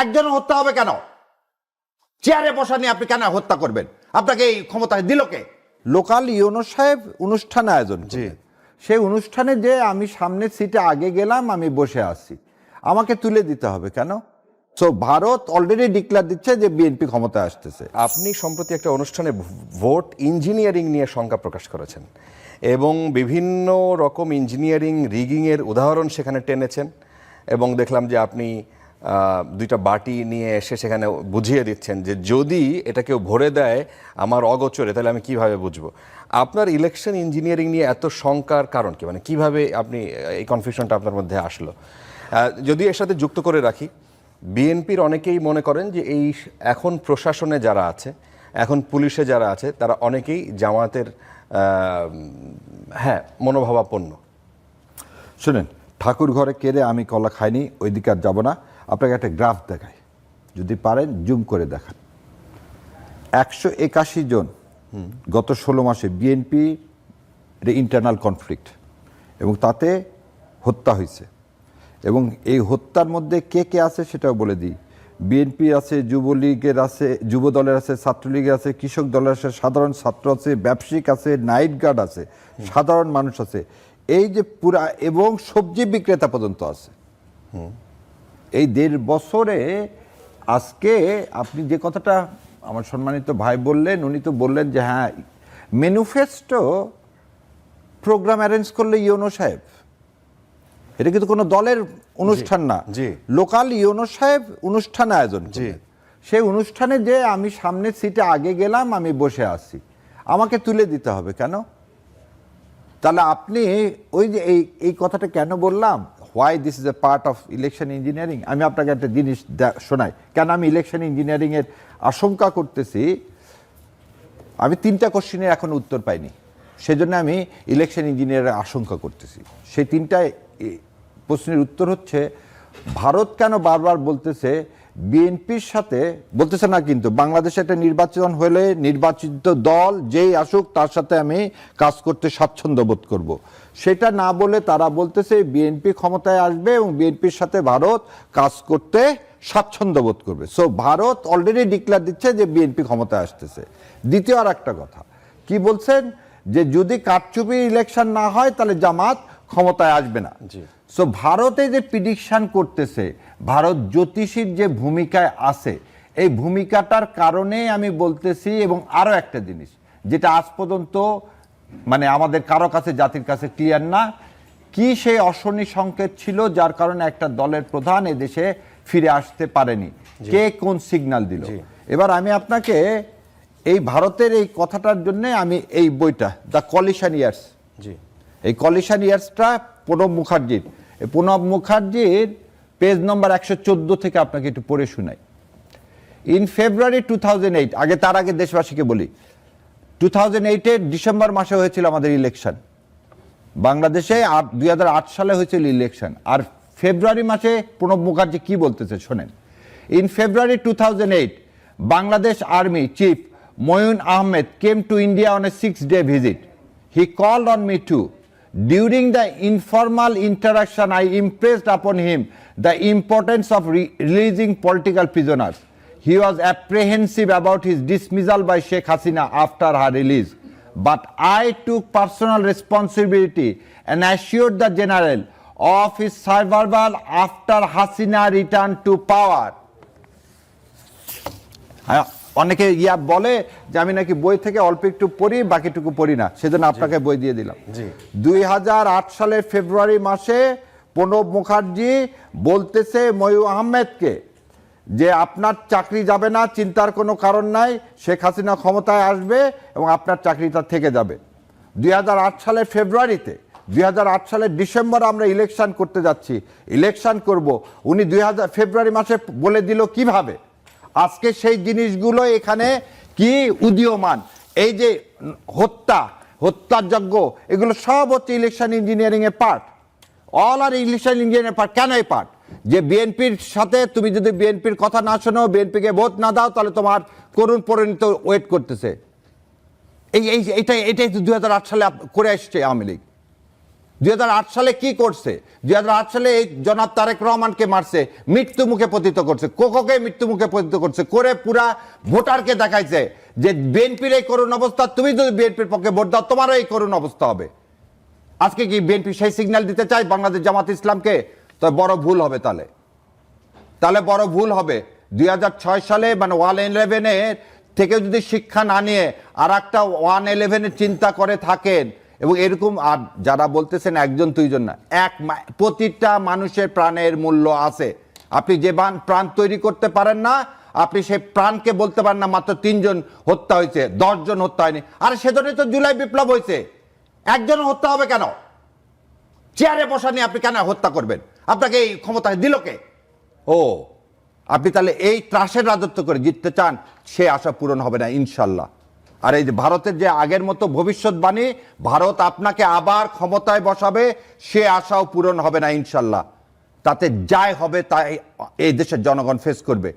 একজন হত্যা হবে কেন? চেয়ারে বসা নিয়ে আপনি কেন হত্যা করবেন? আপনাকে এই ক্ষমতা দিল কে? লোকাল ইউনো সাহেব অনুষ্ঠান আয়োজন করলেন। সেই অনুষ্ঠানে যে আমি সামনের সিটে আগে গেলাম, আমি বসে আছি, আমাকে তুলে দিতে হবে কেন? সো ভারত অলরেডি ডিক্লেয়ার দিচ্ছে যে বিএনপি ক্ষমতায় আসতেছে। আপনি সম্প্রতি একটা অনুষ্ঠানে ভোট ইঞ্জিনিয়ারিং নিয়ে শঙ্কা প্রকাশ করেছেন এবং বিভিন্ন রকম ইঞ্জিনিয়ারিং রিগিংয়ের উদাহরণ সেখানে টেনেছেন এবং দেখলাম যে আপনি দুইটা বাটি নিয়ে এসে সেখানে বুঝিয়ে দিচ্ছেন যে যদি এটা কেউ ভরে দেয় আমার অগোচরে, তাহলে আমি কিভাবে বুঝবো? আপনার ইলেকশন ইঞ্জিনিয়ারিং নিয়ে এত শঙ্কার কারণ কি? মানে কিভাবে আপনি এই কনফিউশনটা আপনার মধ্যে আসলো? যদি এর সাথে যুক্ত করে রাখি, বিএনপির অনেকেই মনে করেন যে এই এখন প্রশাসনে যারা আছে, এখন পুলিশে যারা আছে, তারা অনেকেই জামায়াতের মনোভাবাপন্ন। শুনেন, ঠাকুর ঘরে কেড়ে আমি কলা খাইনি, ওই দিকে আর যাবো না। আপনাকে একটা গ্রাফ দেখাই, যদি পারেন জুম করে দেখান। 181 জন গত 16 মাসে বিএনপি ইন্টারনাল কনফ্লিক্ট, এবং তাতে হত্যা হয়েছে। এবং এই হত্যার মধ্যে কে কে আছে সেটাও বলে দিই। বিএনপি আছে, যুবলীগের আছে, যুব দলের আছে, ছাত্রলীগের আছে, কৃষক দলের আছে, সাধারণ ছাত্র আছে, ব্যবসায়িক আছে, নাইট গার্ড আছে, সাধারণ মানুষ আছে, এই যে পুরা, এবং সবজি বিক্রেতা পর্যন্ত আছে। এই 1.5 বছরে আজকে আপনি যে কথাটা আমার সম্মানিত ভাই বললেন, উনি তো বললেন যে হ্যাঁ ম্যানিফেস্টো প্রোগ্রাম অ্যারেঞ্জ করলে ইউনো সাহেব, এটা কিন্তু কোনো দলের অনুষ্ঠান না, লোকাল ইউনো সাহেব অনুষ্ঠান আয়োজন করলেন। সেই অনুষ্ঠানে যে আমি সামনের সিটে আগে গেলাম, আমি বসে আছি, আমাকে তুলে দিতে হবে কেন? তাহলে আপনি ওই যে এই কথাটা কেন বললাম, why this is a part of election engineering, আমি আপনাকে একটা জিনিস শোনাই কেন আমি ইলেকশন ইঞ্জিনিয়ারিংয়ের আশঙ্কা করতেছি। আমি 3টা কোশ্চেনের এখন উত্তর পাইনি, সেজন্য আমি ইলেকশন ইঞ্জিনিয়ারের আশঙ্কা করতেছি। সেই 3টা প্রশ্নের উত্তর হচ্ছে, ভারত কেন বারবার বলতেছে বিএনপির সাথে, বলতেছে না কিন্তু বাংলাদেশে একটা নির্বাচন হলে নির্বাচিত দল যেই আসুক তার সাথে আমি কাজ করতে স্বাচ্ছন্দ্য বোধ করব, সেটা না বলে তারা বলতেছে বিএনপি ক্ষমতায় আসবে এবং বিএনপির সাথে ভারত কাজ করতে স্বাচ্ছন্দ্য বোধ করবে। সো ভারত অলরেডি ডিক্লেয়ার দিচ্ছে যে বিএনপি ক্ষমতায় আসতেছে। দ্বিতীয় আর একটা কথা কি বলছেন, যে যদি কারচুপি ইলেকশন না হয় তাহলে জামাত ক্ষমতায় আসবে না। সো ভারতে যে প্রিডিকশন করতেছে, ভারত জ্যোতিষীর যে ভূমিকায় আছে, এই ভূমিকাটার কারণে আমি বলতেছি। এবং আরো একটা জিনিস যেটা আজ পর্যন্ত মানে আমাদের কারো কাছে, জাতির কাছে ক্লিয়ার না, কি সেই অশনি সংকেত ছিল যার কারণে একটা দলের প্রধান এদেশে ফিরে আসতে পারেনি, কে কোন সিগন্যাল দিল। এবার আমি আপনাকে এই ভারতের এই কথাটার জন্য আমি এই বইটা দ্য কলিশন ইয়ার্স, এই কলিশন ইয়ার্সটা প্রণব মুখার্জির, প্রণব মুখার্জির পেজ নম্বর 114 থেকে আপনাকে একটু পড়ে শোনাই। ইন ফেব্রুয়ারি 2008, তার আগে দেশবাসীকে বলি, 2008-এর ডিসেম্বর মাসে হয়েছিল আমাদের ইলেকশন বাংলাদেশে, আর 2008 সালে হয়েছিল ইলেকশন। আর ফেব্রুয়ারি মাসে প্রণব মুখার্জি কি বলতেছে শোনেন। In February 2008, Bangladesh army chief Moeen Ahmed came to India on a 6-day visit. He called on me too. During the informal interaction, I impressed upon him the importance of releasing political prisoners. He was apprehensive about his dismissal by Sheikh Hasina after her release. But I took personal responsibility and assured the general of his survival after Hasina returned to power. অনেকে বলে যে আমি নাকি বই থেকে অল্প একটু পড়ি, বাকিটুকু পড়ি না, সেজন্য আপনাকে বই দিয়ে দিলাম। 2008 সালের ফেব্রুয়ারি মাসে প্রণব মুখার্জি বলতেছে ময়ূর আহমেদকে যে আপনার চাকরি যাবে না, চিন্তার কোনো কারণ নাই, শেখ হাসিনা ক্ষমতায় আসবে এবং আপনার চাকরিটা থেকে যাবে। 2008 সালের ফেব্রুয়ারিতে, 2008 সালের ডিসেম্বরে আমরা ইলেকশন করতে যাচ্ছি, ইলেকশন করব, উনি ফেব্রুয়ারি মাসে বলে দিল কিভাবে? আজকে সেই জিনিসগুলো এখানে কি উদীয়মান, এই যে হত্যাযজ্ঞ, এগুলো সব হচ্ছে ইলেকশন ইঞ্জিনিয়ারিং এর পার্ট। অল আর ইলেকশন ইঞ্জিনিয়ারিং পার্ট। কেন এই পার্ট? যে বিএনপির সাথে তুমি যদি বিএনপির কথা না শোনো, বিএনপিকে ভোট না দাও, তাহলে তোমার করুণ পরিণতি ওয়েট করতেছে। এটাই 2008 সালে করে আসছে আওয়ামী লীগ। 2008 সালে কি করছে? 2008 সালে এই জনাব তারেক রহমানকে মারছে, মৃত্যু মুখে পতিত করছে, কোকোকে মৃত্যু মুখে পতিত করছে, করে পুরা ভোটারকে দেখাইছে যে বিএনপির এই করুণ অবস্থা, তুমি যদি বিএনপির পক্ষে ভোট দাও তোমারও এই করুণ অবস্থা হবে। আজকে কি বিএনপি সেই সিগন্যাল দিতে চায় বাংলাদেশ জামাত ইসলামকে? তো বড় ভুল হবে, তাহলে বড় ভুল হবে। 2006 সালে মানে 111 থেকে যদি শিক্ষা না নিয়ে আর একটা 111 চিন্তা করে থাকেন, এবং এরকম আর যারা বলতেছেন একজন দুইজন না, প্রতিটা মানুষের প্রাণের মূল্য আছে। আপনি যে প্রাণ তৈরি করতে পারেন না, আপনি সেই প্রাণকে বলতে পারেন না মাত্র 3 জন হত্যা হয়েছে, 10 জন হত্যা হয়নি। আর সেজন্যই তো জুলাই বিপ্লব হয়েছে। একজন হত্যা হবে কেন? চেয়ারে বসা নিয়ে আপনি কেন হত্যা করবেন? আপনাকে এই ক্ষমতা দিল কে? ও, আপনি তাহলে এই ত্রাসের রাজত্ব করে জিততে চান, সে আশা পূরণ হবে না ইনশাল্লাহ। আর এই যে ভারতের যে আগের মতো ভবিষ্যৎবাণী, ভারত আপনাকে আবার ক্ষমতায় বসাবে, সে আশাও পূরণ হবে না ইনশাল্লাহ। তাতে যাই হবে তাই এই দেশের জনগণ ফেস করবে।